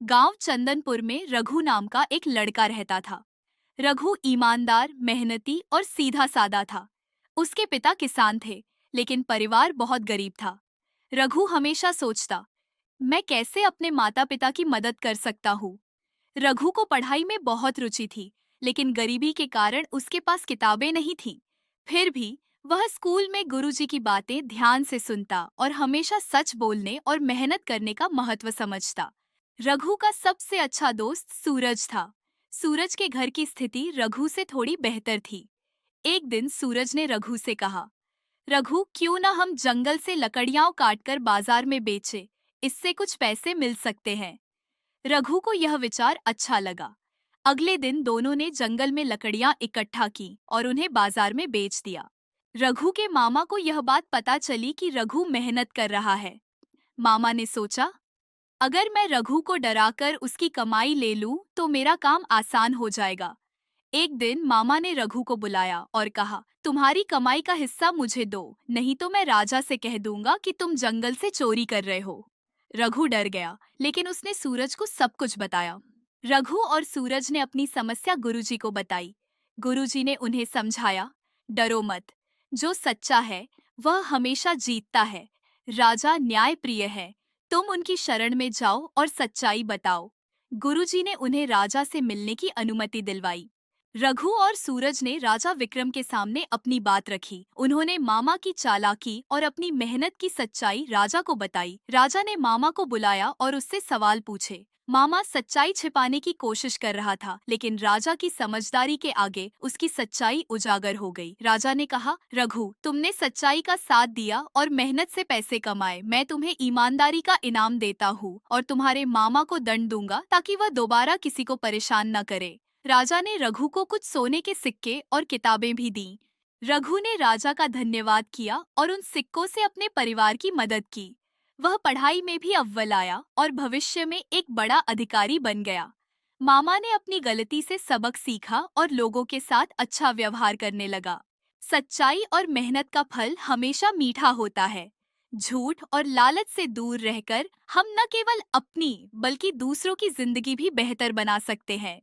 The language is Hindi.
गांव चंदनपुर में रघु नाम का एक लड़का रहता था। रघु ईमानदार, मेहनती और सीधा सादा था। उसके पिता किसान थे, लेकिन परिवार बहुत गरीब था। रघु हमेशा सोचता, मैं कैसे अपने माता पिता की मदद कर सकता हूँ। रघु को पढ़ाई में बहुत रुचि थी, लेकिन गरीबी के कारण उसके पास किताबें नहीं थीं। फिर भी वह स्कूल में गुरुजी की बातें ध्यान से सुनता और हमेशा सच बोलने और मेहनत करने का महत्व समझता। रघु का सबसे अच्छा दोस्त सूरज था। सूरज के घर की स्थिति रघु से थोड़ी बेहतर थी। एक दिन सूरज ने रघु से कहा, रघु, क्यों ना हम जंगल से लकड़ियां काटकर बाजार में बेचे, इससे कुछ पैसे मिल सकते हैं। रघु को यह विचार अच्छा लगा। अगले दिन दोनों ने जंगल में लकड़ियां इकट्ठा की और उन्हें बाजार में बेच दिया। रघु के मामा को यह बात पता चली कि रघु मेहनत कर रहा है। मामा ने सोचा, अगर मैं रघु को डराकर उसकी कमाई ले लूं तो मेरा काम आसान हो जाएगा। एक दिन मामा ने रघु को बुलाया और कहा, तुम्हारी कमाई का हिस्सा मुझे दो, नहीं तो मैं राजा से कह दूंगा कि तुम जंगल से चोरी कर रहे हो। रघु डर गया, लेकिन उसने सूरज को सब कुछ बताया। रघु और सूरज ने अपनी समस्या गुरुजी को बताई। गुरुजी ने उन्हें समझाया, डरो मत, जो सच्चा है वह हमेशा जीतता है। राजा न्याय प्रिय है, तुम उनकी शरण में जाओ और सच्चाई बताओ। गुरुजी ने उन्हें राजा से मिलने की अनुमति दिलवाई। रघु और सूरज ने राजा विक्रम के सामने अपनी बात रखी। उन्होंने मामा की चालाकी और अपनी मेहनत की सच्चाई राजा को बताई। राजा ने मामा को बुलाया और उससे सवाल पूछे। मामा सच्चाई छिपाने की कोशिश कर रहा था, लेकिन राजा की समझदारी के आगे उसकी सच्चाई उजागर हो गई। राजा ने कहा, रघु, तुमने सच्चाई का साथ दिया और मेहनत से पैसे कमाए। मैं तुम्हें ईमानदारी का इनाम देता हूँ और तुम्हारे मामा को दंड दूंगा ताकि वह दोबारा किसी को परेशान न करे। राजा ने रघु को कुछ सोने के सिक्के और किताबें भी दीं। रघु ने राजा का धन्यवाद किया और उन सिक्कों से अपने परिवार की मदद की। वह पढ़ाई में भी अव्वल आया और भविष्य में एक बड़ा अधिकारी बन गया। मामा ने अपनी गलती से सबक सीखा और लोगों के साथ अच्छा व्यवहार करने लगा। सच्चाई और मेहनत का फल हमेशा मीठा होता है। झूठ और लालच से दूर रहकर हम न केवल अपनी बल्कि दूसरों की जिंदगी भी बेहतर बना सकते हैं।